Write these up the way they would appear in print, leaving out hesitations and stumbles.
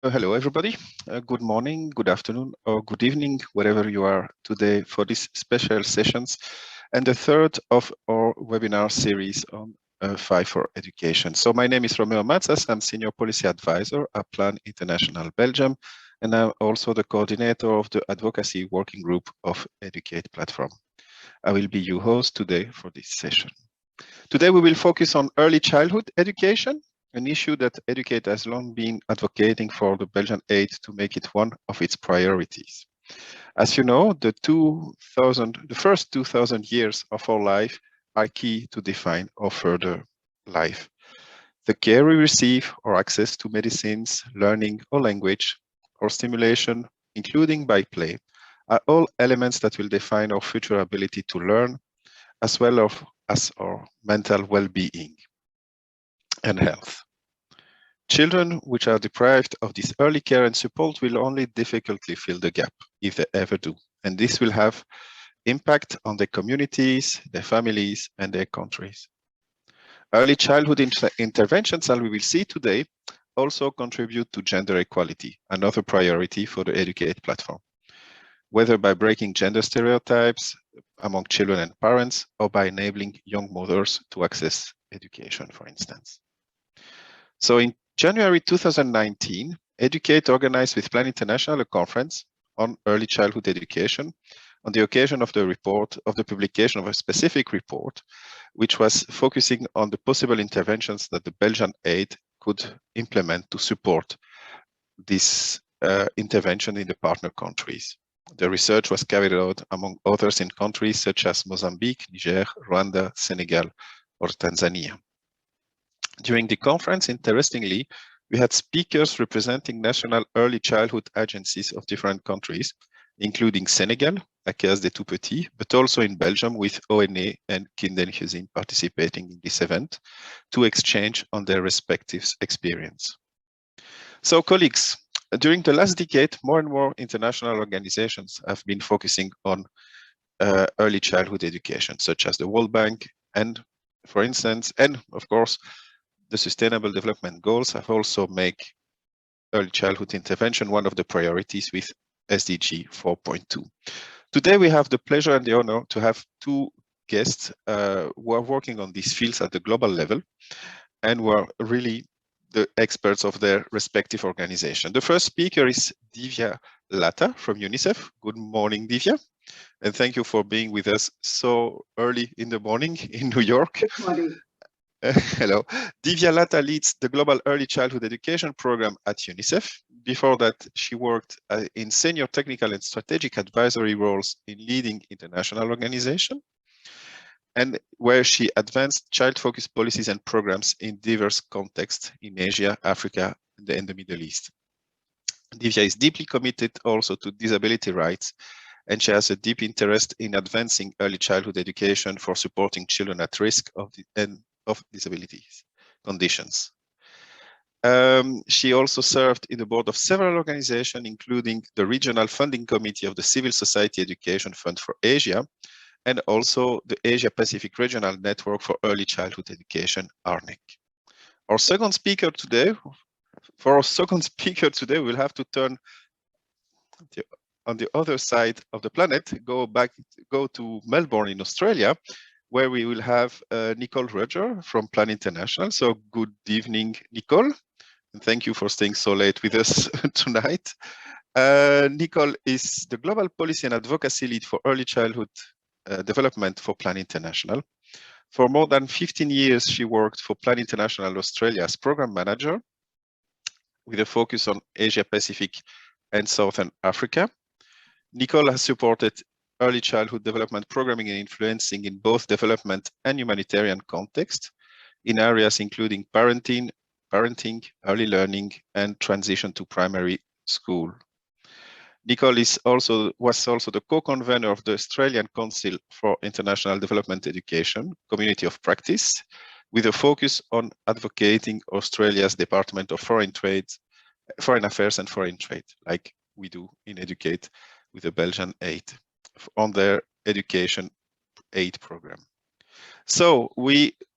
Hello, everybody. Good morning, good afternoon, or good evening, wherever you are today for this special sessions and the third of our webinar series on 5 for education. So my name is Romeo Matzas. I'm Senior Policy Advisor at Plan International Belgium, and I'm also the coordinator of the Advocacy Working Group of Educate Platform. I will be your host today for this session. Today we will focus on early childhood education, an issue that Educate has long been advocating for the Belgian aid to make it one of its priorities. As you know, the first 2000 years of our life are key to define our further life. The care we receive or access to medicines, learning or language or stimulation, including by play, are all elements that will define our future ability to learn, as well as our mental well-being and health. Children which are deprived of this early care and support will only difficultly fill the gap, if they ever do. And this will have impact on their communities, their families, and their countries. Early childhood interventions, as we will see today, also contribute to gender equality, another priority for the Educate platform, whether by breaking gender stereotypes among children and parents, or by enabling young mothers to access education, for instance. So in January 2019, Educate organized with Plan International a conference on early childhood education on the occasion of the publication of a specific report, which was focusing on the possible interventions that the Belgian aid could implement to support this intervention in the partner countries. The research was carried out, among others, in countries such as Mozambique, Niger, Rwanda, Senegal, or Tanzania. During the conference, interestingly, we had speakers representing national early childhood agencies of different countries, including Senegal, Caisse des Tout-Petits, but also in Belgium with ONA and Kinderhuizen participating in this event to exchange on their respective experience. So colleagues, during the last decade, more and more international organizations have been focusing on early childhood education, such as the World Bank and, for instance, and of course, the Sustainable Development Goals have also made early childhood intervention one of the priorities with SDG 4.2. Today, we have the pleasure and the honor to have two guests who are working on these fields at the global level and who are really the experts of their respective organization. The first speaker is Divya Latta from UNICEF. Good morning, Divya. And thank you for being with us so early in the morning in New York. Good morning. Hello. Divya Latta leads the Global Early Childhood Education Program at UNICEF. Before that, she worked in senior technical and strategic advisory roles in leading international organizations, and where she advanced child-focused policies and programs in diverse contexts in Asia, Africa, and the Middle East. Divya is deeply committed also to disability rights, and she has a deep interest in advancing early childhood education for supporting children at risk of disabilities conditions. She also served in the board of several organizations, including the Regional Funding Committee of the Civil Society Education Fund for Asia, and also the Asia Pacific Regional Network for Early Childhood Education, ARNEC. For our second speaker today, we'll have to turn on the other side of the planet, go to Melbourne in Australia, where we will have Nicole Roger from Plan International. So good evening, Nicole, and thank you for staying so late with us tonight. Nicole is the Global Policy and Advocacy Lead for Early Childhood Development for Plan International. For more than 15 years, she worked for Plan International Australia as Program Manager, with a focus on Asia Pacific and Southern Africa. Nicole has supported early childhood development programming and influencing in both development and humanitarian context in areas including parenting, early learning, and transition to primary school. Nicole was also the co-convener of the Australian Council for International Development Education, Community of Practice, with a focus on advocating Australia's Department of Foreign Affairs and Foreign Trade, like we do in Educate with the Belgian aid, on their education aid program. So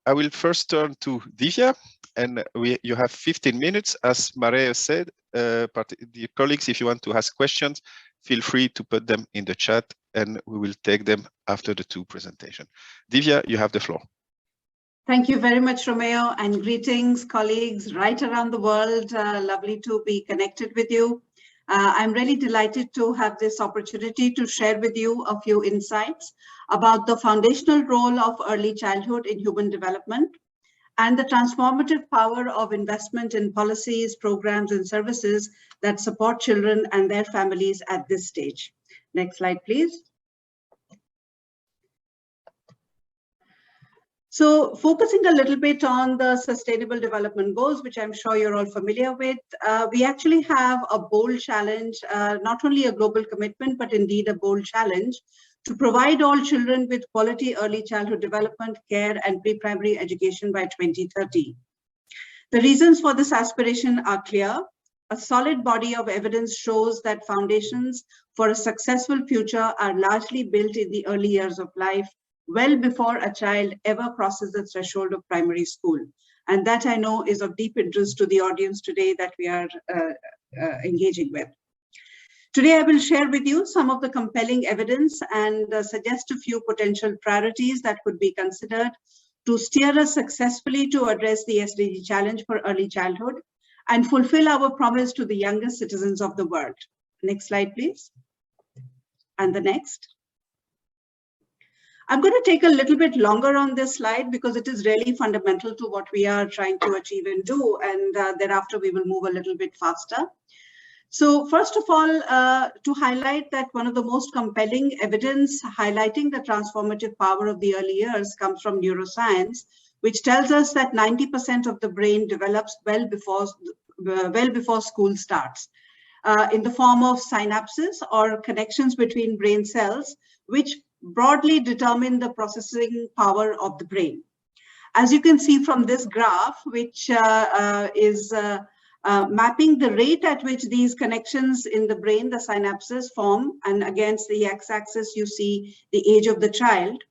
I will first turn to Divya, and you have 15 minutes. As Maria said, dear colleagues, if you want to ask questions, feel free to put them in the chat, and we will take them after the two presentations. Divya, you have the floor. Thank you very much, Romeo, and greetings, colleagues right around the world. Lovely to be connected with you. I'm really delighted to have this opportunity to share with you a few insights about the foundational role of early childhood in human development and the transformative power of investment in policies, programs, and services that support children and their families at this stage. Next slide, please. So focusing a little bit on the Sustainable Development Goals, which I'm sure you're all familiar with, we actually have a bold challenge, not only a global commitment, but indeed a bold challenge to provide all children with quality early childhood development, care, and pre-primary education by 2030. The reasons for this aspiration are clear. A solid body of evidence shows that foundations for a successful future are largely built in the early years of life, well before a child ever crosses the threshold of primary school. And that I know is of deep interest to the audience today that we are engaging with. Today, I will share with you some of the compelling evidence and suggest a few potential priorities that could be considered to steer us successfully to address the SDG challenge for early childhood and fulfill our promise to the youngest citizens of the world. Next slide, please. And the next. I'm going to take a little bit longer on this slide because it is really fundamental to what we are trying to achieve and do, and thereafter we will move a little bit faster. So first of all, to highlight that one of the most compelling evidence highlighting the transformative power of the early years comes from neuroscience, which tells us that 90% of the brain develops well before school starts, in the form of synapses or connections between brain cells, which broadly determine the processing power of the brain. As you can see from this graph, which is mapping the rate at which these connections in the brain, the synapses, form, and against the x-axis you see the age of the child.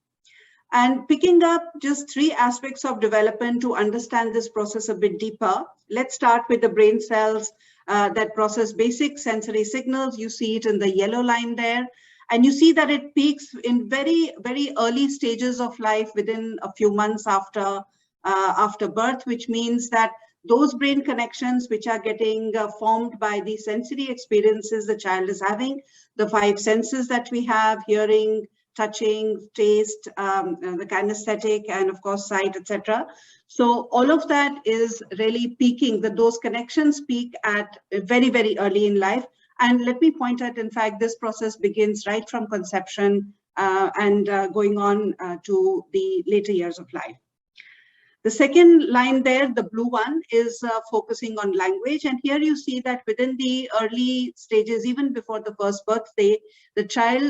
And picking up just three aspects of development to understand this process a bit deeper, let's start with the brain cells that process basic sensory signals. You see it in the yellow line there. And you see that it peaks in very, very early stages of life within a few months after birth, which means that those brain connections which are getting formed by the sensory experiences the child is having, the five senses that we have, hearing, touching, taste, the kinesthetic, and of course sight, etc. So all of that is really peaking, those connections peak at very, very early in life. And let me point out, in fact, this process begins right from conception and going on to the later years of life. The second line there, the blue one, is focusing on language. And here you see that within the early stages, even before the first birthday, the child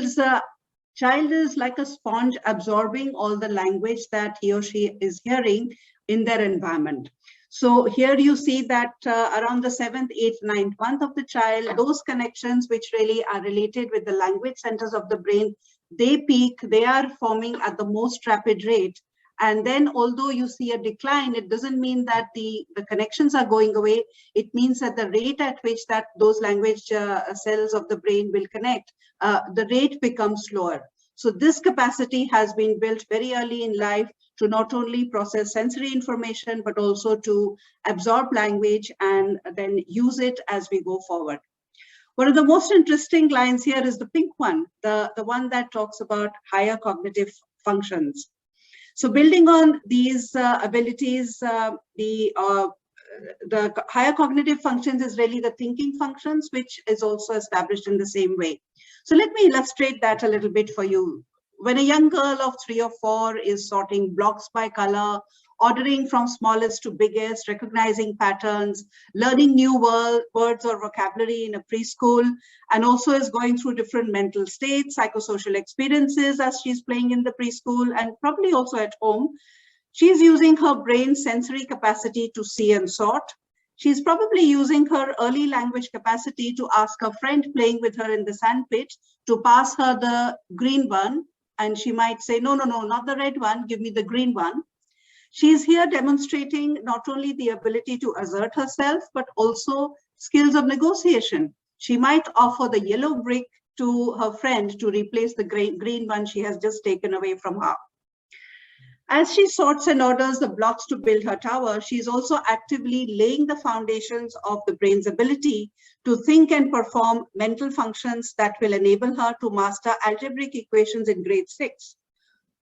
is like a sponge absorbing all the language that he or she is hearing in their environment. So here you see that around the 7th, 8th, 9th month of the child, those connections which really are related with the language centers of the brain, they peak, they are forming at the most rapid rate. And then although you see a decline, it doesn't mean that the connections are going away. It means that the rate at which that those language cells of the brain will connect, the rate becomes slower. So this capacity has been built very early in life to not only process sensory information, but also to absorb language and then use it as we go forward. One of the most interesting lines here is the pink one, the one that talks about higher cognitive functions. So building on these abilities, the higher cognitive functions is really the thinking functions, which is also established in the same way. So let me illustrate that a little bit for you. When a young girl of 3 or 4 is sorting blocks by color, ordering from smallest to biggest, recognizing patterns, learning new words or vocabulary in a preschool, and also is going through different mental states, psychosocial experiences as she's playing in the preschool, and probably also at home, she's using her brain's sensory capacity to see and sort. She's probably using her early language capacity to ask her friend playing with her in the sandpit to pass her the green one, and she might say, no, no, no, not the red one, give me the green one. She's here demonstrating not only the ability to assert herself, but also skills of negotiation. She might offer the yellow brick to her friend to replace the green one she has just taken away from her. As she sorts and orders the blocks to build her tower, she's also actively laying the foundations of the brain's ability to think and perform mental functions that will enable her to master algebraic equations in grade 6.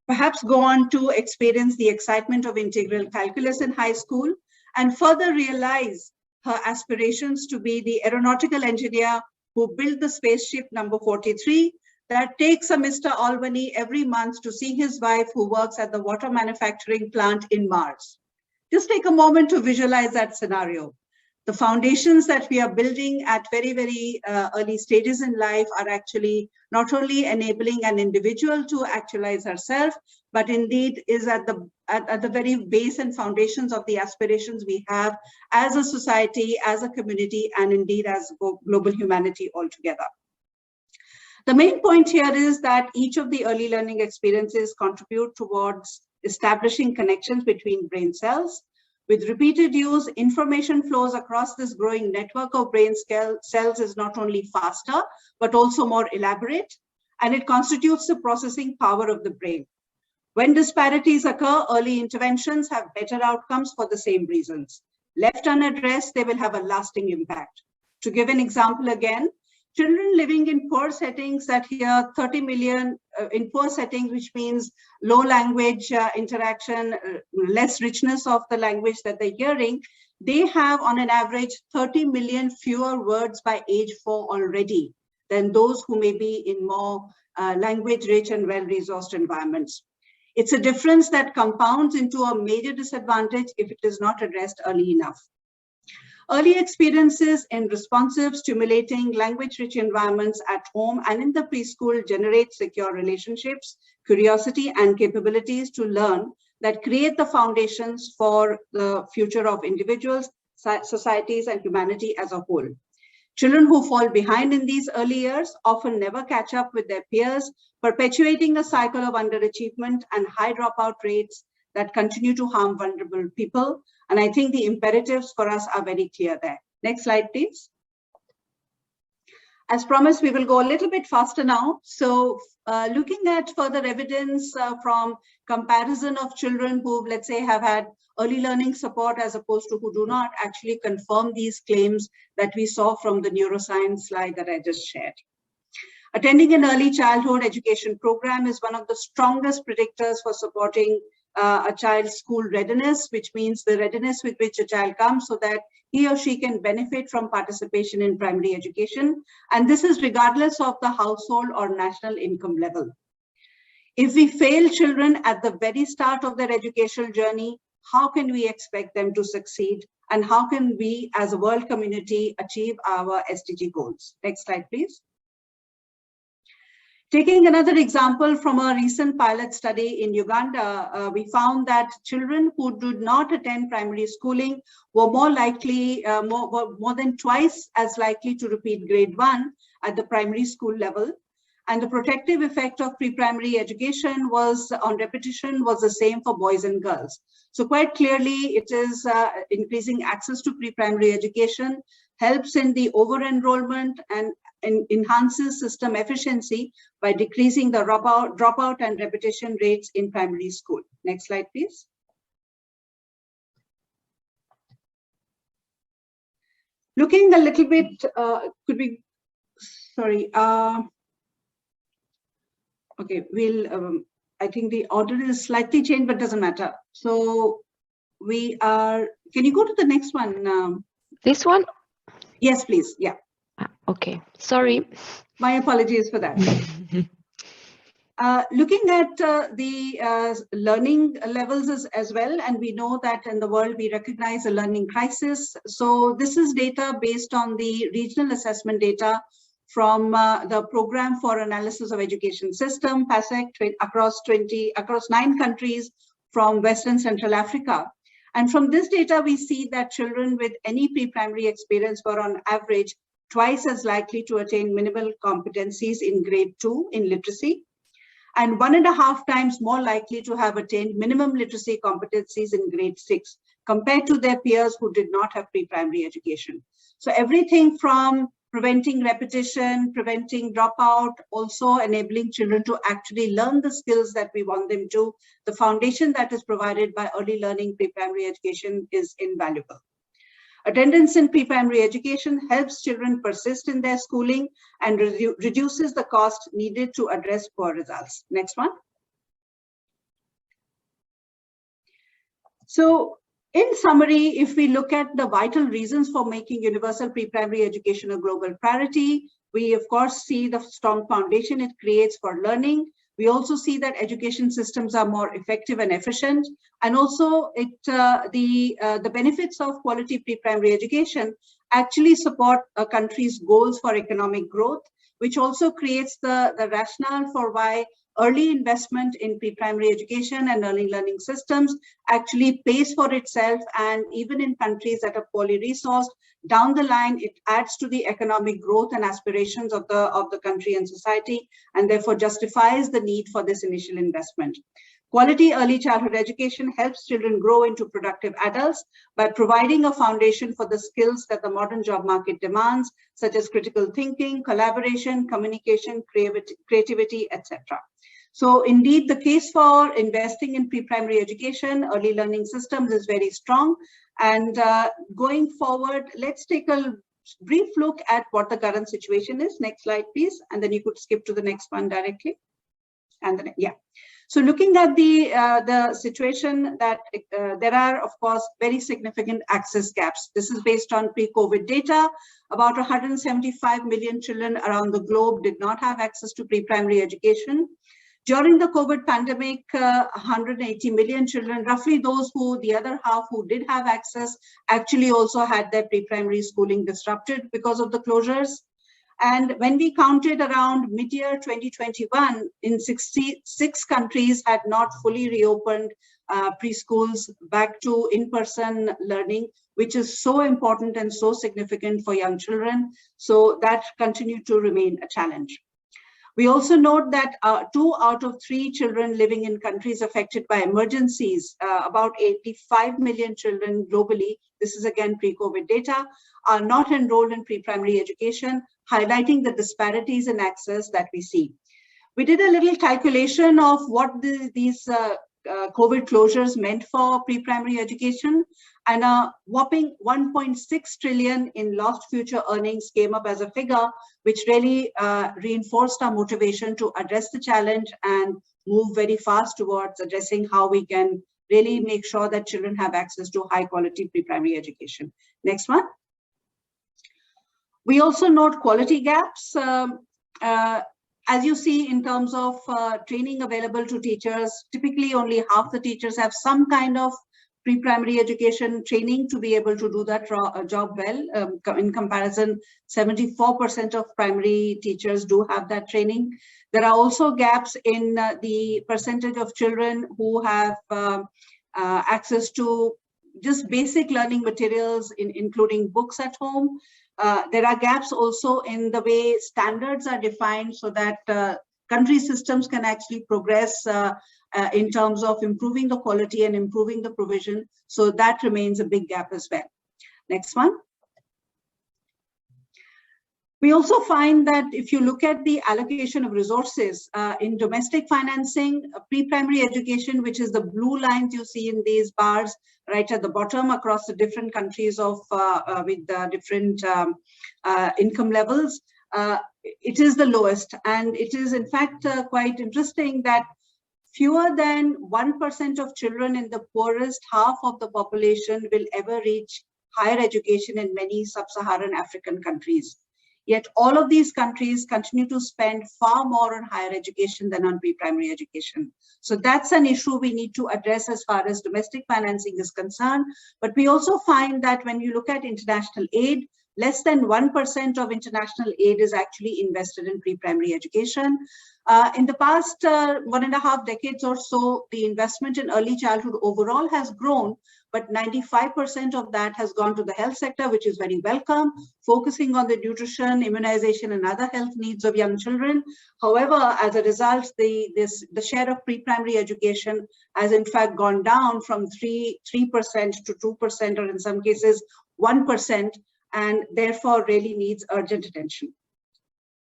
Perhaps go on to experience the excitement of integral calculus in high school and further realize her aspirations to be the aeronautical engineer who built the spaceship number 43 that takes a Mr. Albany every month to see his wife who works at the water manufacturing plant in Mars. Just take a moment to visualize that scenario. The foundations that we are building at very, very early stages in life are actually not only enabling an individual to actualize herself, but indeed is at the very base and foundations of the aspirations we have as a society, as a community, and indeed as global humanity altogether. The main point here is that each of the early learning experiences contribute towards establishing connections between brain cells. With repeated use, information flows across this growing network of brain cells is not only faster, but also more elaborate, and it constitutes the processing power of the brain. When disparities occur, early interventions have better outcomes for the same reasons. Left unaddressed, they will have a lasting impact. To give an example again, children living in poor settings that hear 30 million in poor settings, which means low language interaction, less richness of the language that they're hearing, they have on an average 30 million fewer words by age 4 already than those who may be in more language rich and well-resourced environments. It's a difference that compounds into a major disadvantage if it is not addressed early enough. Early experiences in responsive, stimulating, language-rich environments at home and in the preschool generate secure relationships, curiosity, and capabilities to learn that create the foundations for the future of individuals, societies, and humanity as a whole. Children who fall behind in these early years often never catch up with their peers, perpetuating a cycle of underachievement and high dropout rates that continue to harm vulnerable people. And I think the imperatives for us are very clear there. Next slide, please. As promised, we will go a little bit faster now. So looking at further evidence from comparison of children who, let's say, have had early learning support as opposed to who do not, actually confirm these claims that we saw from the neuroscience slide that I just shared. Attending an early childhood education program is one of the strongest predictors for supporting a child's school readiness, which means the readiness with which a child comes so that he or she can benefit from participation in primary education. And this is regardless of the household or national income level. If we fail children at the very start of their educational journey, how can we expect them to succeed? And how can we as a world community achieve our SDG goals? Next slide, please. Taking another example from a recent pilot study in Uganda, we found that children who did not attend primary schooling were more likely, more than twice as likely to repeat grade 1 at the primary school level. And the protective effect of pre-primary education on repetition was the same for boys and girls. So quite clearly, it is increasing access to pre-primary education, helps in the over-enrollment and enhances system efficiency by decreasing the dropout and repetition rates in primary school. Next slide, please. Looking a little bit, okay, I think the order is slightly changed, but doesn't matter. So can you go to the next one? This one? Yes, please, yeah. Okay, sorry. My apologies for that. Looking at the learning levels as well, and we know that in the world we recognize a learning crisis. So this is data based on the regional assessment data from the Program for Analysis of Education System, PASEC, across 9 countries from Western Central Africa. And from this data, we see that children with any pre-primary experience were on average twice as likely to attain minimal competencies in grade 2 in literacy. and 1.5 times more likely to have attained minimum literacy competencies in grade 6 compared to their peers who did not have pre-primary education. So everything from preventing repetition, preventing dropout, also enabling children to actually learn the skills that we want them to. The foundation that is provided by early learning pre-primary education is invaluable. Attendance in pre-primary education helps children persist in their schooling and reduces the cost needed to address poor results. Next one. So, in summary, if we look at the vital reasons for making universal pre-primary education a global priority, we of course see the strong foundation it creates for learning. We also see that education systems are more effective and efficient, and also the benefits of quality pre-primary education actually support a country's goals for economic growth, which also creates the rationale for why early investment in pre-primary education and early learning systems actually pays for itself, and even in countries that are poorly resourced, down the line, it adds to the economic growth and aspirations of the country and society, and therefore justifies the need for this initial investment. Quality early childhood education helps children grow into productive adults by providing a foundation for the skills that the modern job market demands, such as critical thinking, collaboration, communication, creativity, etc. So indeed, the case for investing in pre-primary education, early learning systems is very strong. And going forward, let's take a brief look at what the current situation is. Next slide, please. And then you could skip to the next one directly. And then, yeah. So looking at the situation that there are, of course, very significant access gaps. This is based on pre-COVID data. About 175 million children around the globe did not have access to pre-primary education. During the COVID pandemic, 180 million children, roughly those who, the other half who did have access, actually also had their pre-primary schooling disrupted because of the closures. And when we counted around mid-year 2021, in 66 countries had not fully reopened preschools back to in-person learning, which is so important and so significant for young children. So that continued to remain a challenge. We also note that 2 out of 3 children living in countries affected by emergencies, about 85 million children globally, this is again pre-COVID data, are not enrolled in pre-primary education, highlighting the disparities in access that we see. We did a little calculation of what these COVID closures meant for pre-primary education, and a whopping 1.6 trillion in lost future earnings came up as a figure, which really reinforced our motivation to address the challenge and move very fast towards addressing how we can really make sure that children have access to high quality pre-primary education. Next one. We also note quality gaps. As you see, in terms of training available to teachers, typically only half the teachers have some kind of pre-primary education training to be able to do that job well. In comparison, 74% of primary teachers do have that training. There are also gaps in the percentage of children who have access to just basic learning materials, including books at home. There are gaps also in the way standards are defined so that country systems can actually progress in terms of improving the quality and improving the provision. So that remains a big gap as well. Next one. We also find that if you look at the allocation of resources in domestic financing, pre-primary education, which is the blue lines you see in these bars right at the bottom across the different countries of with different income levels, it is the lowest. And it is in fact quite interesting that fewer than 1% of children in the poorest half of the population will ever reach higher education in many sub-Saharan African countries. Yet all of these countries continue to spend far more on higher education than on pre-primary education. So that's an issue we need to address as far as domestic financing is concerned. But we also find that when you look at international aid, Less than 1% of international aid is actually invested in pre-primary education. In the past 1.5 decades or so, the investment in early childhood overall has grown, but 95% of that has gone to the health sector, which is very welcome, focusing on the nutrition, immunization, and other health needs of young children. However, as a result, the share of pre-primary education has in fact gone down from 3% to 2%, or in some cases 1%, and therefore really needs urgent attention.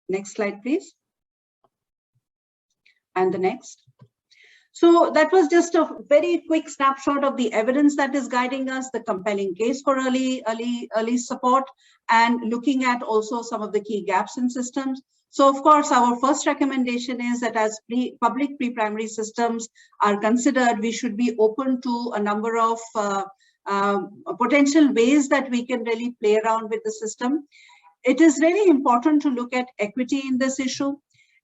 Next slide, please. And the next. So that was just a very quick snapshot of the evidence that is guiding us, the compelling case for early support, and looking at also some of the key gaps in systems. So of course, our first recommendation is that as public pre-primary systems are considered, we should be open to a number of potential ways that we can really play around with the system. It is really important to look at equity in this issue.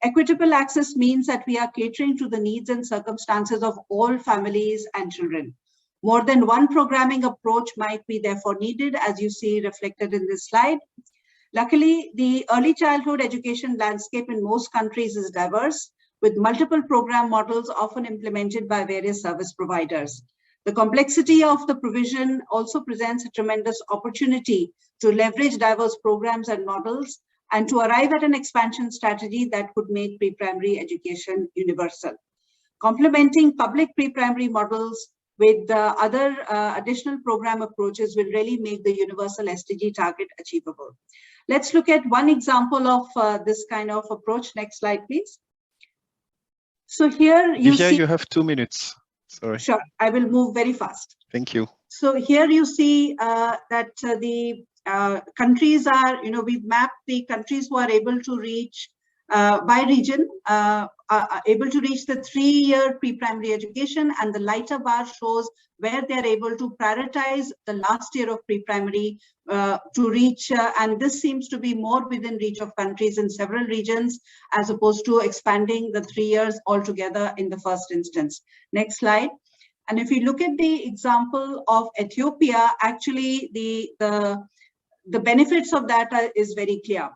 Equitable access means that we are catering to the needs and circumstances of all families and children. More than one programming approach might be therefore needed, as you see reflected in this slide. Luckily, the early childhood education landscape in most countries is diverse, with multiple program models often implemented by various service providers. The complexity of the provision also presents a tremendous opportunity to leverage diverse programs and models, and to arrive at an expansion strategy that could make pre-primary education universal. Complementing public pre-primary models with other additional program approaches will really make the universal SDG target achievable. Let's look at one example of this kind of approach. Next slide, please. So here you see— you have 2 minutes. Sorry. Sure, I will move very fast. Thank you. So here you see that the countries are, we've mapped the countries who are able to reach by region, are able to reach the 3-year pre-primary education, and the lighter bar shows where they're able to prioritize the last year of pre-primary to reach, and this seems to be more within reach of countries in several regions, as opposed to expanding the 3 years altogether in the first instance. Next slide. And if you look at the example of Ethiopia, actually the benefits of that is very clear.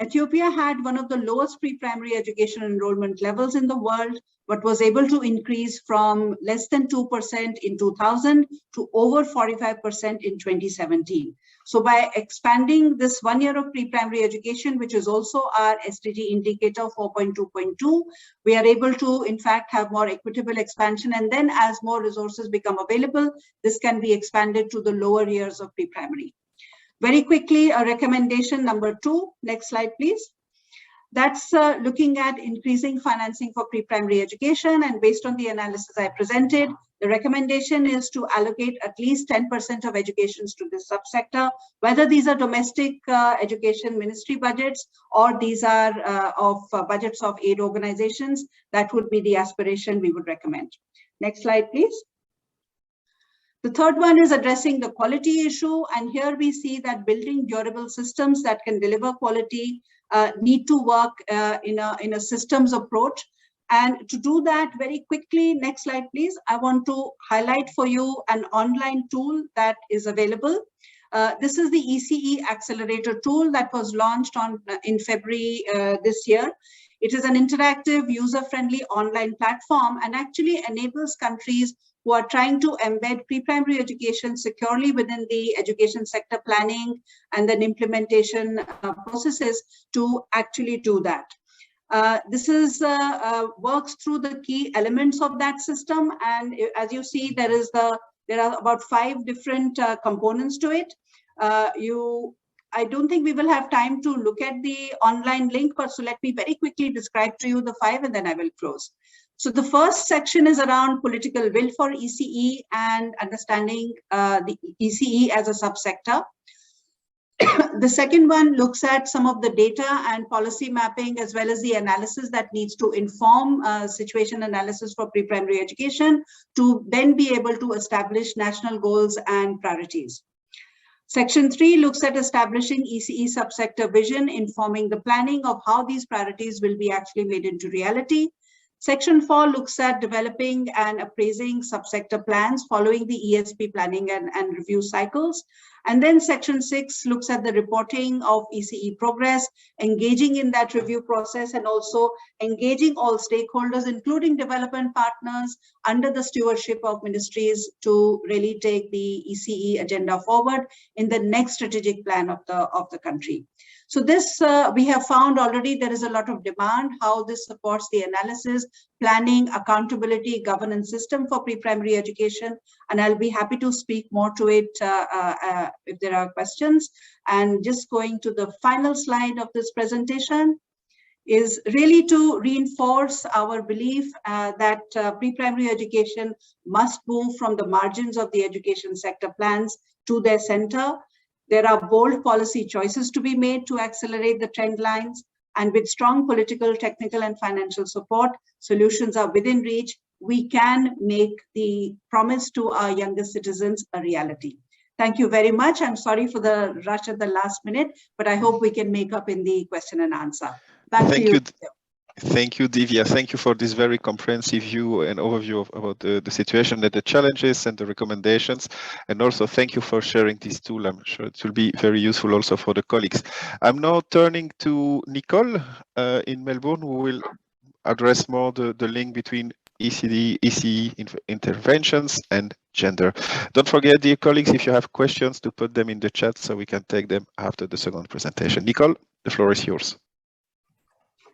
Ethiopia had one of the lowest pre-primary education enrollment levels in the world, but was able to increase from less than 2% in 2000 to over 45% in 2017. So by expanding this 1 year of pre-primary education, which is also our SDG indicator 4.2.2, we are able to, in fact, have more equitable expansion. And then as more resources become available, this can be expanded to the lower years of pre-primary. Very quickly, a recommendation number 2. Next slide, please. That's looking at increasing financing for pre-primary education. And based on the analysis I presented, the recommendation is to allocate at least 10% of educations to this subsector, whether these are domestic education ministry budgets or these are budgets of aid organizations. That would be the aspiration we would recommend. Next slide, please. The third one is addressing the quality issue. And here we see that building durable systems that can deliver quality need to work in a systems approach. And to do that very quickly, next slide, please. I want to highlight for you an online tool that is available. This is the ECE Accelerator tool that was launched in February this year. It is an interactive, user-friendly online platform and actually enables countries who are trying to embed pre-primary education securely within the education sector planning and then implementation processes to actually do that. This is works through the key elements of that system, and as you see, there are about 5 different components to it. I don't think we will have time to look at the online link, but so let me very quickly describe to you the 5 and then I will close. So the first section is around political will for ECE and understanding the ECE as a subsector. The second one looks at some of the data and policy mapping, as well as the analysis that needs to inform situation analysis for pre-primary education to then be able to establish national goals and priorities. Section 3 looks at establishing ECE subsector vision, informing the planning of how these priorities will be actually made into reality. Section 4 looks at developing and appraising subsector plans following the ESP planning and review cycles. And then section 6 looks at the reporting of ECE progress, engaging in that review process, and also engaging all stakeholders, including development partners, under the stewardship of ministries to really take the ECE agenda forward in the next strategic plan of the country. So this, we have found already there is a lot of demand, how this supports the analysis, planning, accountability, governance system for pre-primary education. And I'll be happy to speak more to it if there are questions. And just going to the final slide of this presentation is really to reinforce our belief that pre-primary education must move from the margins of the education sector plans to their center. There are bold policy choices to be made to accelerate the trend lines, and with strong political, technical, and financial support, solutions are within reach. We can make the promise to our younger citizens a reality. Thank you very much. I'm sorry for the rush at the last minute, but I hope we can make up in the question and answer. Back to you. Thank you, Divya. Thank you for this very comprehensive view and overview about the situation and the challenges and the recommendations. And also thank you for sharing this tool. I'm sure it will be very useful also for the colleagues. I'm now turning to Nicole in Melbourne, who will address more the link between ECE interventions and gender. Don't forget, dear colleagues, if you have questions, to put them in the chat so we can take them after the second presentation. Nicole, the floor is yours.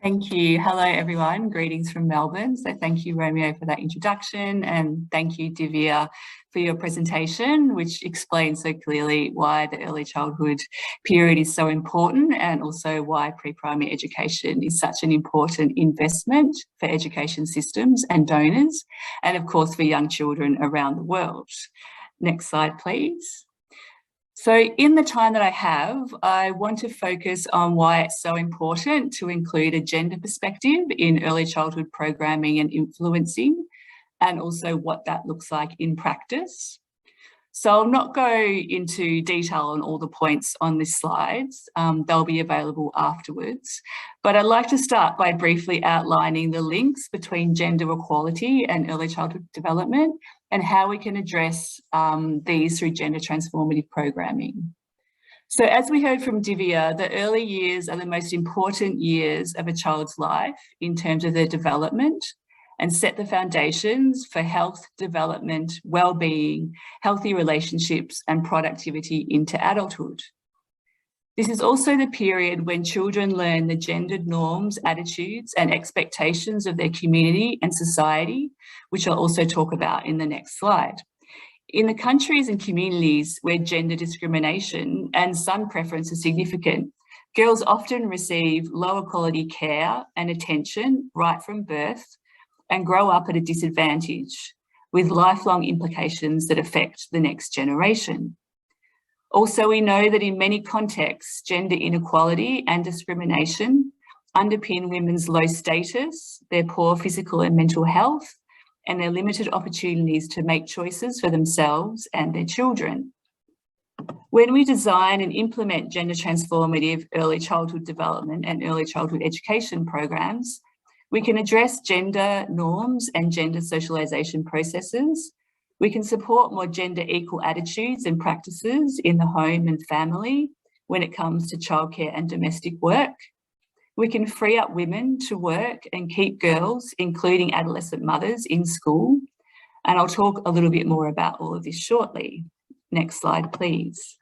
Thank you. Hello, everyone. Greetings from Melbourne. So thank you, Romeo, for that introduction. And thank you, Divya, for your presentation, which explains so clearly why the early childhood period is so important, and also why pre-primary education is such an important investment for education systems and donors, and of course for young children around the world. Next slide, please. So in the time that I have, I want to focus on why it's so important to include a gender perspective in early childhood programming and influencing, and also what that looks like in practice. So I'll not go into detail on all the points on this slides. They'll be available afterwards. But I'd like to start by briefly outlining the links between gender equality and early childhood development, and how we can address these through gender transformative programming. So as we heard from Divya, the early years are the most important years of a child's life in terms of their development, and set the foundations for health, development, well-being, healthy relationships, and productivity into adulthood. This is also the period when children learn the gendered norms, attitudes, and expectations of their community and society, which I'll also talk about in the next slide. In the countries and communities where gender discrimination and son preference is significant, girls often receive lower quality care and attention right from birth, and grow up at a disadvantage, with lifelong implications that affect the next generation. Also, we know that in many contexts, gender inequality and discrimination underpin women's low status, their poor physical and mental health, and their limited opportunities to make choices for themselves and their children. When we design and implement gender transformative early childhood development and early childhood education programs, we can address gender norms and gender socialisation processes. We can support more gender equal attitudes and practices in the home and family when it comes to childcare and domestic work. We can free up women to work and keep girls, including adolescent mothers, in school. And I'll talk a little bit more about all of this shortly. Next slide, please.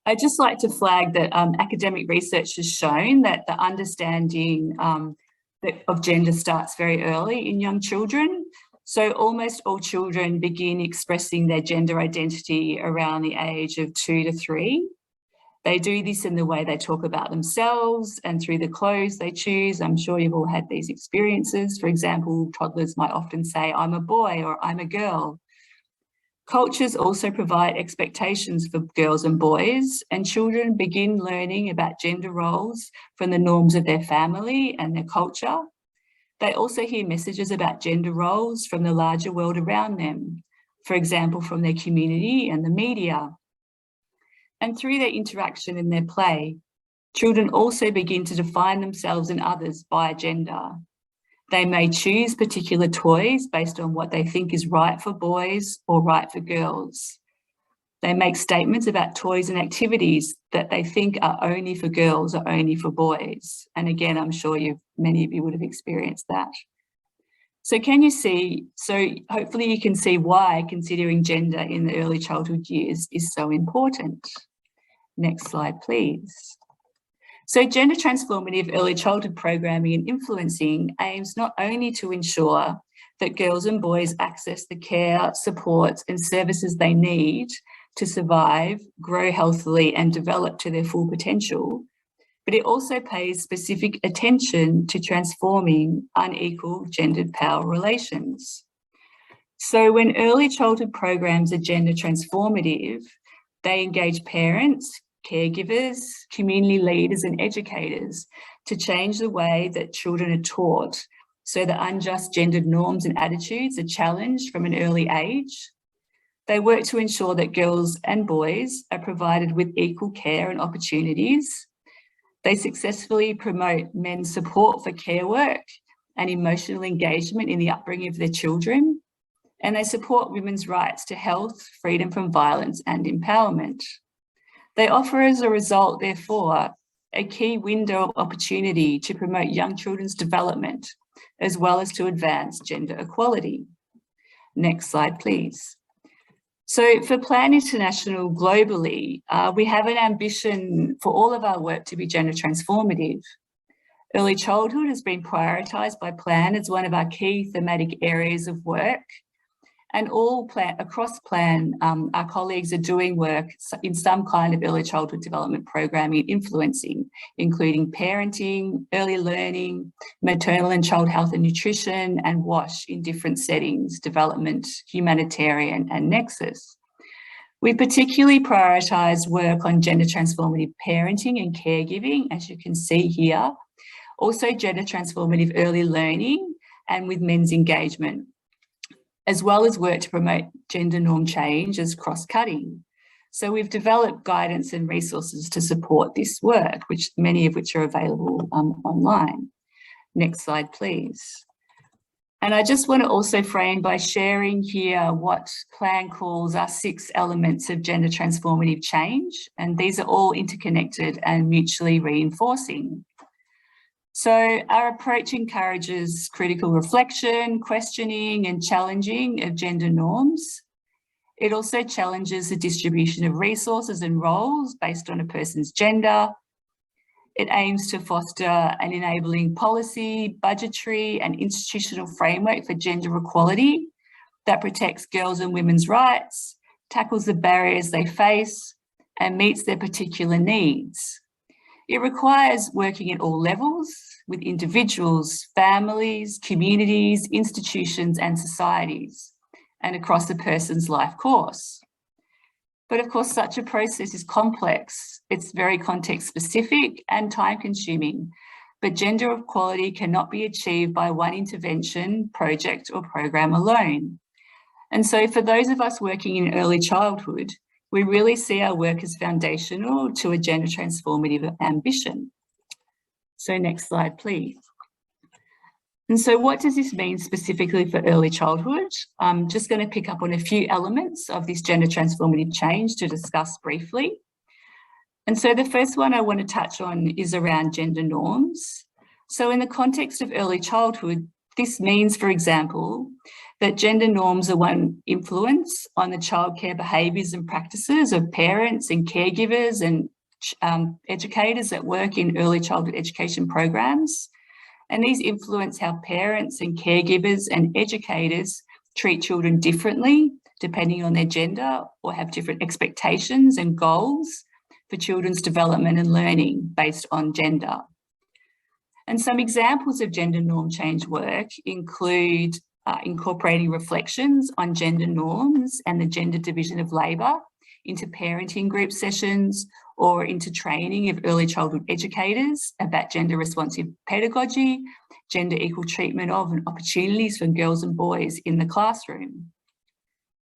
I'd just like to flag that academic research has shown that the understanding of gender starts very early in young children. So almost all children begin expressing their gender identity around the age of 2 to 3. They do this in the way they talk about themselves and through the clothes they choose. I'm sure you've all had these experiences. For example, toddlers might often say, "I'm a boy" or "I'm a girl." Cultures also provide expectations for girls and boys, and children begin learning about gender roles from the norms of their family and their culture. They also hear messages about gender roles from the larger world around them, for example, from their community and the media. And through their interaction in their play, children also begin to define themselves and others by gender. They may choose particular toys based on what they think is right for boys or right for girls. They make statements about toys and activities that they think are only for girls or only for boys. And again, I'm sure many of you would have experienced that. So can you see, so hopefully you can see why considering gender in the early childhood years is so important. Next slide, please. So gender transformative early childhood programming and influencing aims not only to ensure that girls and boys access the care, supports and services they need to survive, grow healthily and develop to their full potential, but it also pays specific attention to transforming unequal gendered power relations. So when early childhood programs are gender transformative, they engage parents, caregivers, community leaders and educators to change the way that children are taught so that unjust gendered norms and attitudes are challenged from an early age. They work to ensure that girls and boys are provided with equal care and opportunities. They successfully promote men's support for care work and emotional engagement in the upbringing of their children. And they support women's rights to health, freedom from violence and empowerment. They offer as a result, therefore, a key window of opportunity to promote young children's development, as well as to advance gender equality. Next slide, please. So for Plan International globally, we have an ambition for all of our work to be gender transformative. Early childhood has been prioritised by Plan as one of our key thematic areas of work. And across Plan, our colleagues are doing work in some kind of early childhood development programming and influencing, including parenting, early learning, maternal and child health and nutrition, and WASH in different settings, development, humanitarian, and nexus. We particularly prioritise work on gender transformative parenting and caregiving, as you can see here, also gender transformative early learning and with men's engagement, as well as work to promote gender norm change as cross-cutting. So we've developed guidance and resources to support this work, many of which are available online. Next slide, please. And I just want to also frame by sharing here what Plan calls our 6 elements of gender transformative change. And these are all interconnected and mutually reinforcing. So our approach encourages critical reflection, questioning and challenging of gender norms. It also challenges the distribution of resources and roles based on a person's gender. It aims to foster an enabling policy, budgetary and institutional framework for gender equality that protects girls' and women's rights, tackles the barriers they face and meets their particular needs. It requires working at all levels with individuals, families, communities, institutions and societies, and across a person's life course. But of course, such a process is complex. It's very context specific and time consuming, but gender equality cannot be achieved by one intervention, project or program alone. And so for those of us working in early childhood, we really see our work as foundational to a gender transformative ambition. So next slide, please. And so what does this mean specifically for early childhood? I'm just going to pick up on a few elements of this gender transformative change to discuss briefly. And so the first one I want to touch on is around gender norms. So in the context of early childhood, this means, for example, that gender norms are one influence on the childcare behaviours and practices of parents and caregivers and educators that work in early childhood education programs. And these influence how parents and caregivers and educators treat children differently depending on their gender or have different expectations and goals for children's development and learning based on gender. And some examples of gender norm change work include incorporating reflections on gender norms and the gender division of labour into parenting group sessions or into training of early childhood educators about gender responsive pedagogy, gender equal treatment of and opportunities for girls and boys in the classroom.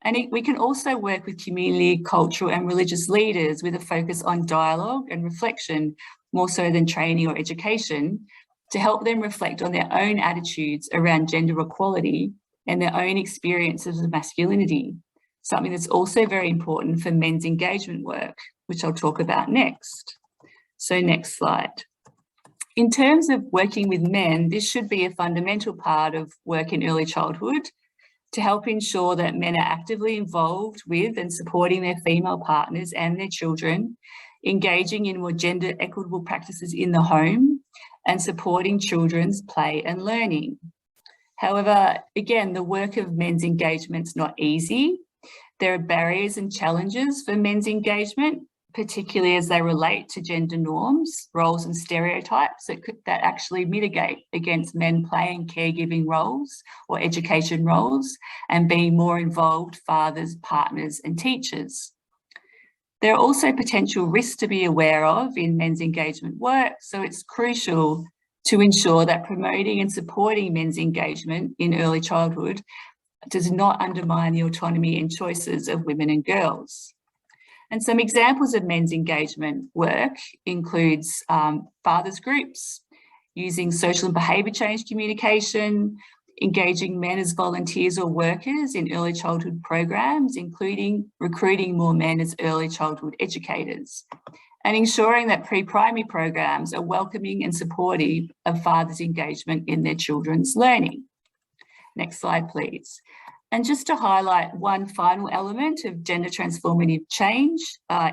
And we can also work with community, cultural and religious leaders with a focus on dialogue and reflection, more so than training or education, to help them reflect on their own attitudes around gender equality and their own experiences of masculinity. something that's also very important for men's engagement work, which I'll talk about next. So next slide. In terms of working with men, this should be a fundamental part of work in early childhood to help ensure that men are actively involved with and supporting their female partners and their children, engaging in more gender equitable practices in the home and supporting children's play and learning. However, again, the work of men's engagement is not easy. There are barriers and challenges for men's engagement, particularly as they relate to gender norms, roles and stereotypes that actually mitigate against men playing caregiving roles or education roles and being more involved fathers, partners and teachers. There are also potential risks to be aware of in men's engagement work, so it's crucial to ensure that promoting and supporting men's engagement in early childhood does not undermine the autonomy and choices of women and girls. And some examples of men's engagement work includes fathers groups, using social and behaviour change communication, engaging men as volunteers or workers in early childhood programs, including recruiting more men as early childhood educators, and ensuring that pre-primary programs are welcoming and supportive of fathers' engagement in their children's learning. Next slide, please. And just to highlight one final element of gender transformative change,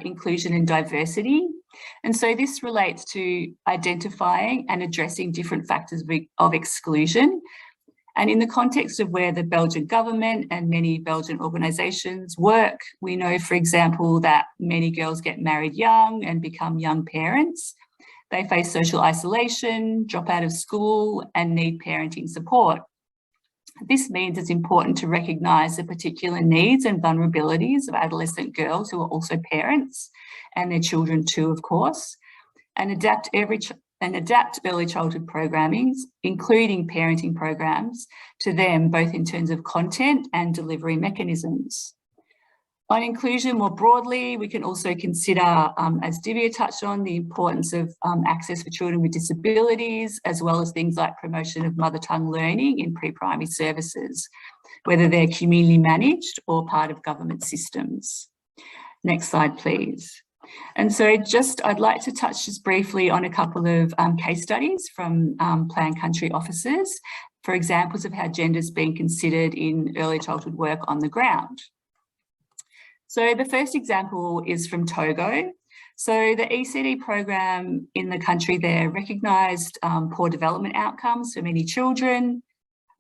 inclusion and diversity. And so this relates to identifying and addressing different factors of exclusion. And in the context of where the Belgian government and many Belgian organisations work, we know, for example, that many girls get married young and become young parents. They face social isolation, drop out of school and need parenting support. This means it's important to recognise the particular needs and vulnerabilities of adolescent girls who are also parents and their children too, of course, and adapt early childhood programming, including parenting programs, to them, both in terms of content and delivery mechanisms. On inclusion more broadly, we can also consider, as Divya touched on, the importance of access for children with disabilities, as well as things like promotion of mother tongue learning in pre-primary services, whether they're community managed or part of government systems. Next slide, please. And so I'd like to touch just briefly on a couple of case studies from planned country offices for examples of how gender is being considered in early childhood work on the ground. So the first example is from Togo. So the ECD program in the country there recognised poor development outcomes for many children,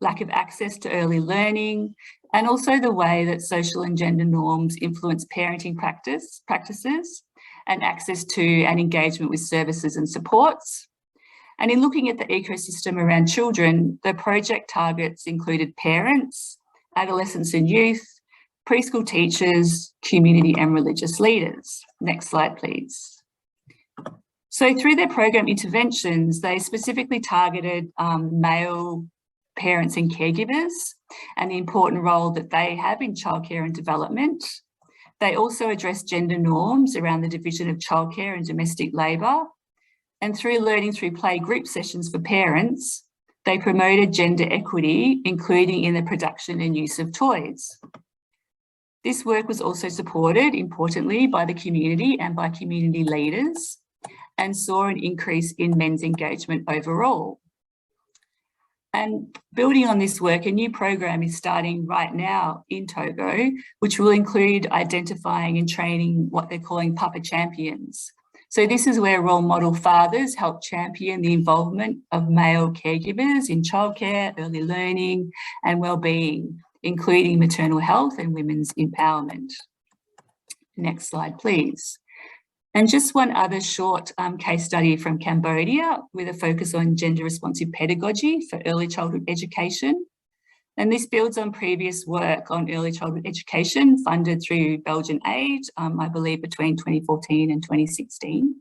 lack of access to early learning, and also the way that social and gender norms influence parenting practices and access to and engagement with services and supports. And in looking at the ecosystem around children, the project targets included parents, adolescents and youth, preschool teachers, community and religious leaders. Next slide, please. So through their program interventions, they specifically targeted male parents and caregivers and the important role that they have in childcare and development. They also addressed gender norms around the division of childcare and domestic labour. And through learning through play group sessions for parents, they promoted gender equity, including in the production and use of toys. This work was also supported, importantly, by the community and by community leaders, and saw an increase in men's engagement overall. And building on this work, a new program is starting right now in Togo, which will include identifying and training what they're calling Papa Champions. So this is where role model fathers help champion the involvement of male caregivers in childcare, early learning and wellbeing, including maternal health and women's empowerment. Next slide, please. And just one other short case study from Cambodia with a focus on gender responsive pedagogy for early childhood education. And this builds on previous work on early childhood education funded through Belgian aid, I believe between 2014 and 2016.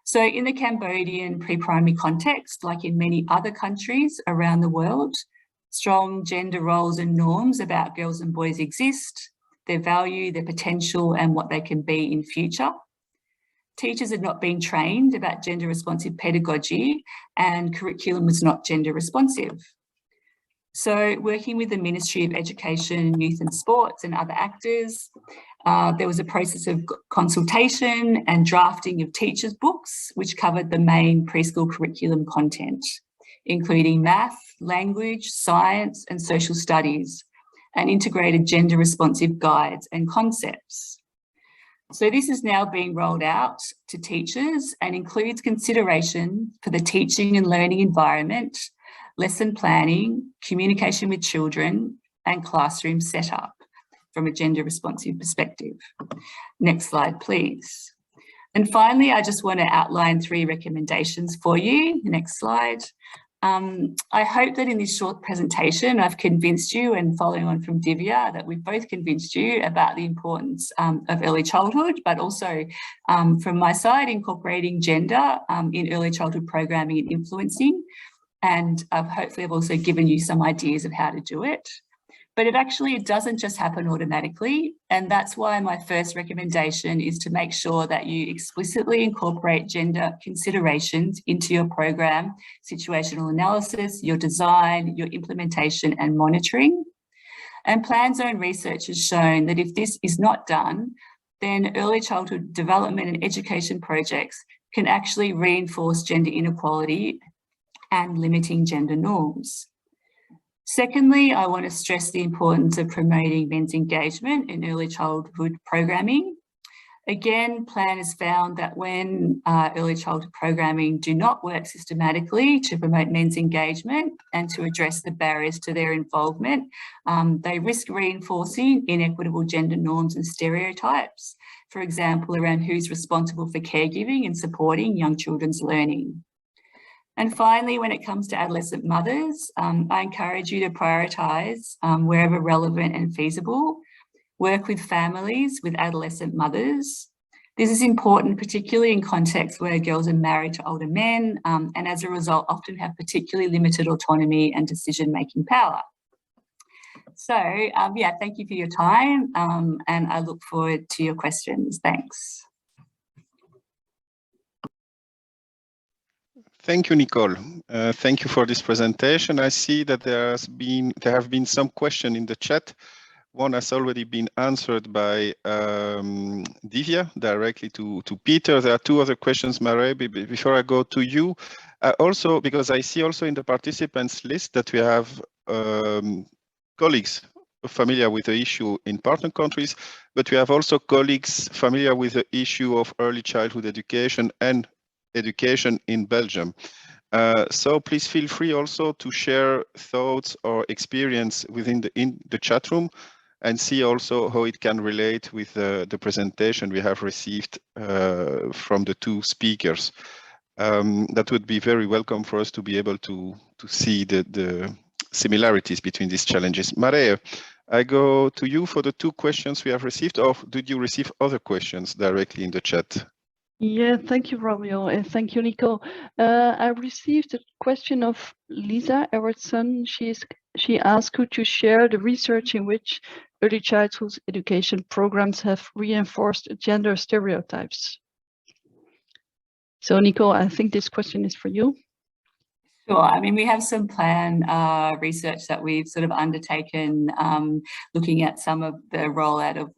So in the Cambodian pre-primary context, like in many other countries around the world, strong gender roles and norms about girls and boys exist, their value, their potential and what they can be in future. Teachers had not been trained about gender responsive pedagogy and curriculum was not gender responsive. So working with the Ministry of Education, Youth and Sports and other actors, there was a process of consultation and drafting of teachers' books, which covered the main preschool curriculum content, including math, language, science and social studies, and integrated gender responsive guides and concepts. So this is now being rolled out to teachers and includes consideration for the teaching and learning environment, lesson planning, communication with children, and classroom setup from a gender responsive perspective. Next slide, please. And finally, I just want to outline 3 recommendations for you. Next slide. I hope that in this short presentation, I've convinced you, and following on from Divya, that we've both convinced you about the importance of early childhood, but also from my side, incorporating gender in early childhood programming and influencing. And hopefully I've also given you some ideas of how to do it. But it doesn't just happen automatically. And that's why my first recommendation is to make sure that you explicitly incorporate gender considerations into your program, situational analysis, your design, your implementation and monitoring. And Plan Zone research has shown that if this is not done, then early childhood development and education projects can actually reinforce gender inequality and limiting gender norms. Secondly, I want to stress the importance of promoting men's engagement in early childhood programming. Again, Plan has found that when early childhood programming do not work systematically to promote men's engagement and to address the barriers to their involvement, they risk reinforcing inequitable gender norms and stereotypes, for example, around who's responsible for caregiving and supporting young children's learning. And finally, when it comes to adolescent mothers, I encourage you to prioritise, wherever relevant and feasible, work with families with adolescent mothers. This is important, particularly in contexts where girls are married to older men and as a result often have particularly limited autonomy and decision-making power. So, yeah, thank you for your time and I look forward to your questions. Thanks. Thank you, Nicole. Thank you for this presentation. I see that there have been some questions in the chat. One has already been answered by Divya directly to Peter. There are 2 other questions, Mare, before I go to you. Also, because I see also in the participants list that we have colleagues familiar with the issue in partner countries, but we have also colleagues familiar with the issue of early childhood education and education in Belgium. So please feel free also to share thoughts or experience within the chat room and see also how it can relate with the presentation we have received from the 2 speakers. That would be very welcome for us to be able to see the similarities between these challenges. Maria, I go to you for the 2 questions we have received, or did you receive other questions directly in the chat? Yeah, thank you, Romeo, and thank you, Nico. I received a question of Lisa Evertson. She asked, could you share the research in which early childhood education programs have reinforced gender stereotypes? So, Nico, I think this question is for you. Sure. I mean, we have some plan research that we've sort of undertaken looking at some of the rollout of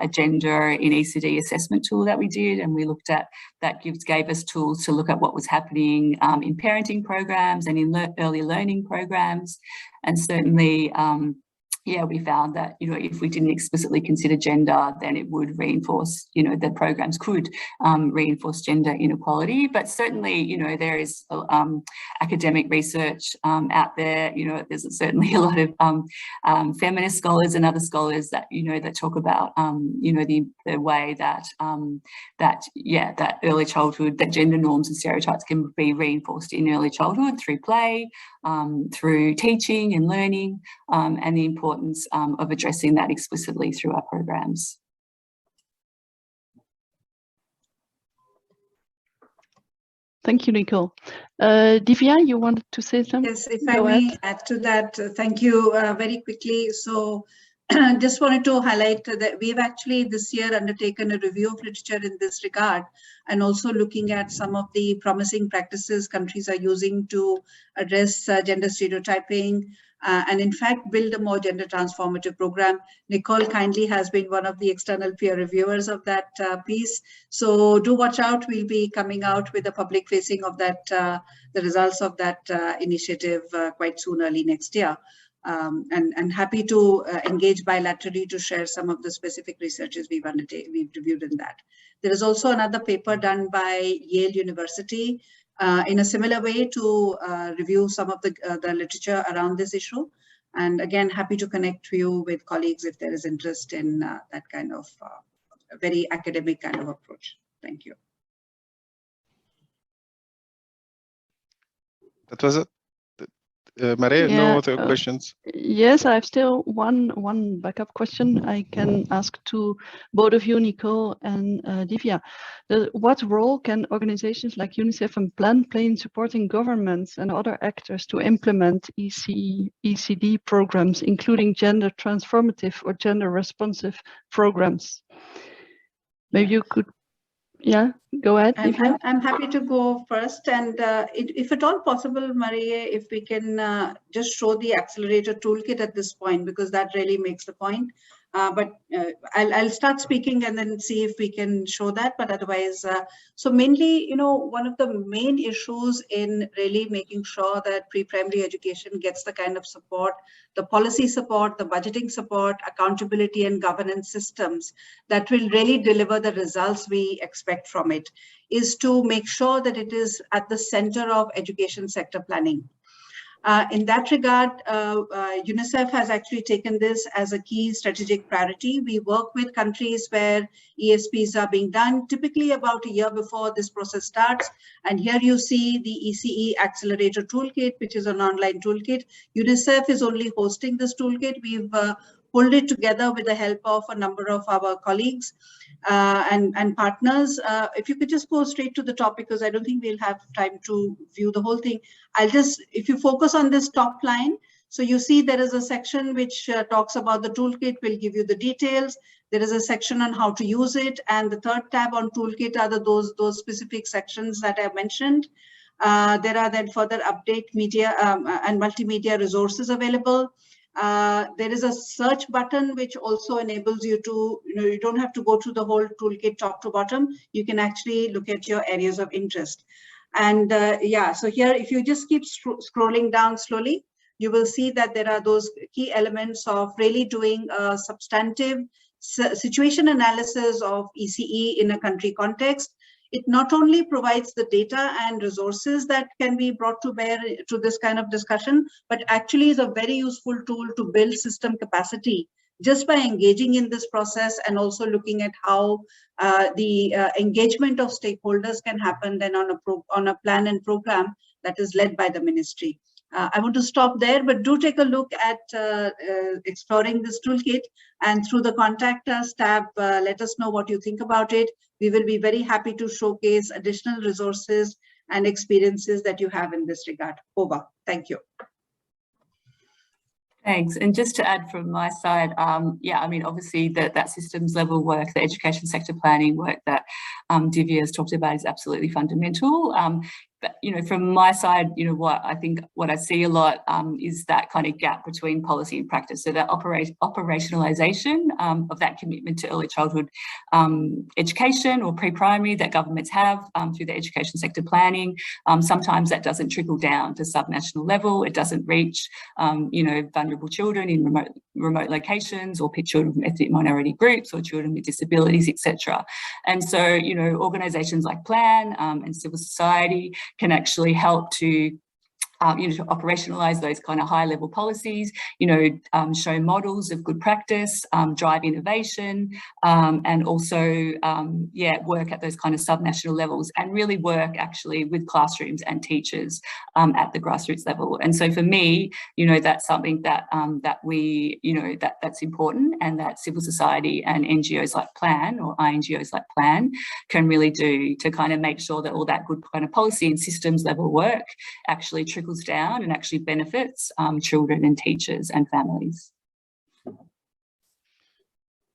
a gender in ECD assessment tool that we did, and we looked at that gave us tools to look at what was happening in parenting programs and in early learning programs, and certainly yeah, we found that, you know, if we didn't explicitly consider gender, then it would reinforce, you know, the programs could reinforce gender inequality. But certainly, you know, there is academic research out there. You know, there's certainly a lot of feminist scholars and other scholars that, you know, that talk about, you know, the way that that early childhood, that gender norms and stereotypes can be reinforced in early childhood through play, through teaching and learning, and the importance of addressing that explicitly through our programs. Thank you, Nicole. Divya, you wanted to say something? Yes, if I may add to that, thank you very quickly. So just wanted to highlight that we've actually this year undertaken a review of literature in this regard, and also looking at some of the promising practices countries are using to address gender stereotyping. and in fact build a more gender transformative program. Nicole kindly has been one of the external peer reviewers of that piece. So do watch out. We'll be coming out with a public facing of that, the results of that initiative quite soon, early next year. And happy to engage bilaterally to share some of the specific researches we've reviewed in that. There is also another paper done by Yale University in a similar way to review some of the literature around this issue. And again, happy to connect you with colleagues if there is interest in that kind of very academic kind of approach. Thank you. That was it. Maria, no other questions? Yes, I have still one backup question I can ask to both of you, Nicole and Divya. What role can organizations like UNICEF and PLAN play in supporting governments and other actors to implement ECD programs, including gender transformative or gender responsive programs? Maybe you could, go ahead. I'm happy to go first, and if at all possible, Maria, if we can just show the accelerator toolkit at this point, because that really makes the point. But I'll start speaking and then see if we can show that. But otherwise, so mainly, one of the main issues in really making sure that pre-primary education gets the kind of support, the policy support, the budgeting support, accountability and governance systems that will really deliver the results we expect from it, is to make sure that it is at the center of education sector planning. In that regard, UNICEF has actually taken this as a key strategic priority. We work with countries where ESPs are being done, typically about a year before this process starts. And here you see the ECE Accelerator Toolkit, which is an online toolkit. UNICEF is only hosting this toolkit. We've pulled it together with the help of a number of our colleagues and partners. If you could just go straight to the topic, because I don't think we'll have time to view the whole thing. If you focus on this top line, so you see there is a section which talks about the toolkit, will give you the details. There is a section on how to use it. And the third tab on toolkit are those specific sections that I mentioned. There are then further update media and multimedia resources available. There is a search button which also enables you to, you don't have to go through the whole toolkit top to bottom. You can actually look at your areas of interest. And so here, if you just keep scrolling down slowly, you will see that there are those key elements of really doing a substantive situation analysis of ECE in a country context. It not only provides the data and resources that can be brought to bear to this kind of discussion, but actually is a very useful tool to build system capacity just by engaging in this process, and also looking at how the engagement of stakeholders can happen then on a plan and program that is led by the ministry. I want to stop there, but do take a look at exploring this toolkit, and through the Contact Us tab, let us know what you think about it. We will be very happy to showcase additional resources and experiences that you have in this regard. Over. Thank you. Thanks. And just to add from my side, obviously that systems level work, the education sector planning work that Divya has talked about is absolutely fundamental. But, from my side, what I see a lot is that kind of gap between policy and practice. So that operationalization of that commitment to early childhood education or pre-primary that governments have through the education sector planning. Sometimes that doesn't trickle down to subnational level. It doesn't reach, vulnerable children in remote locations, or children from ethnic minority groups, or children with disabilities, etc. And so, organisations like PLAN and civil society can actually help to to operationalise those kind of high-level policies, show models of good practice, drive innovation, and also, work at those kind of subnational levels, and really work actually with classrooms and teachers at the grassroots level. And so for me, that's something that that's important, and that civil society and NGOs like PLAN, or INGOs like PLAN, can really do to kind of make sure that all that good kind of policy and systems level work actually trickles down and actually benefits children and teachers and families.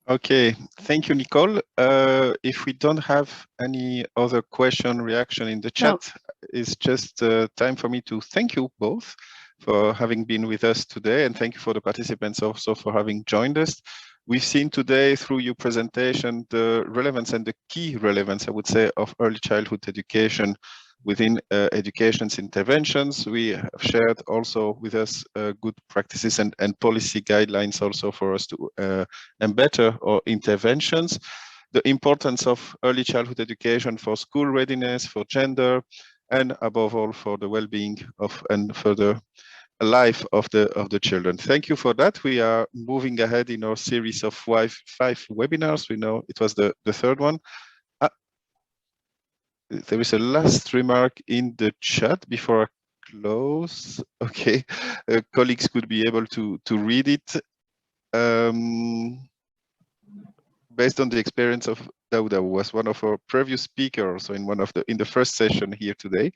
Okay, thank you, Nicole. If we don't have any other question, reaction in the chat, it's just time for me to thank you both for having been with us today, and thank you for the participants also for having joined us. We've seen today through your presentation the relevance and the key relevance, I would say, of early childhood education within education's interventions. We have shared also with us good practices and policy guidelines also for us to embed our interventions. The importance of early childhood education for school readiness, for gender, and above all for the well-being of and for the life of the children. Thank you for that. We are moving ahead in our series of five webinars. We know it was the third one. There is a last remark in the chat before I close. Okay, colleagues could be able to read it. Based on the experience of Dauda, who was one of our previous speakers, so in the first session here today.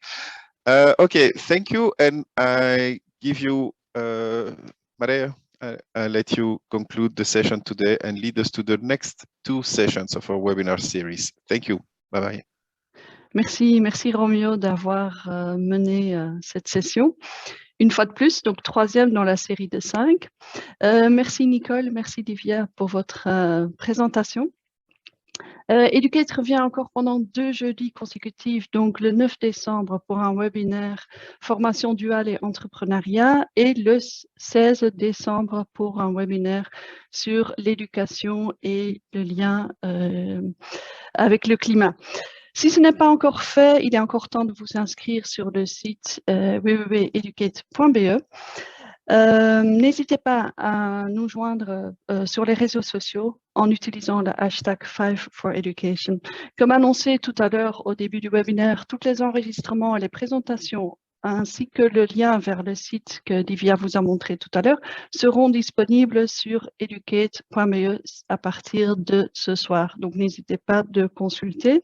Okay, thank you, and I give you, Maria, I let you conclude the session today and lead us to the next 2 sessions of our webinar series. Thank you. Bye bye. Merci Roméo d'avoir mené cette session. Une fois de plus, donc 3e dans la série de 5. Merci Nicole, merci Divya pour votre présentation. Educate revient encore pendant 2 jeudis consécutifs, donc le 9 décembre pour un webinaire formation duale et entrepreneuriat et le 16 décembre pour un webinaire sur l'éducation et le lien avec le climat. Si ce n'est pas encore fait, il est encore temps de vous inscrire sur le site www.educate.be. N'hésitez pas à nous joindre sur les réseaux sociaux en utilisant le hashtag 5foreducation. Comme annoncé tout à l'heure au début du webinaire, tous les enregistrements et les présentations ainsi que le lien vers le site que Divya vous a montré tout à l'heure seront disponibles sur educate.be à partir de ce soir. Donc, n'hésitez pas de consulter.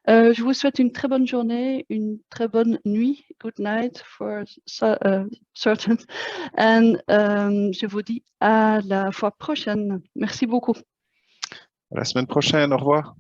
Je vous souhaite une très bonne journée, une très bonne nuit. Good night for certain. And je vous dis à la fois prochaine. Merci beaucoup. À la semaine prochaine. Au revoir.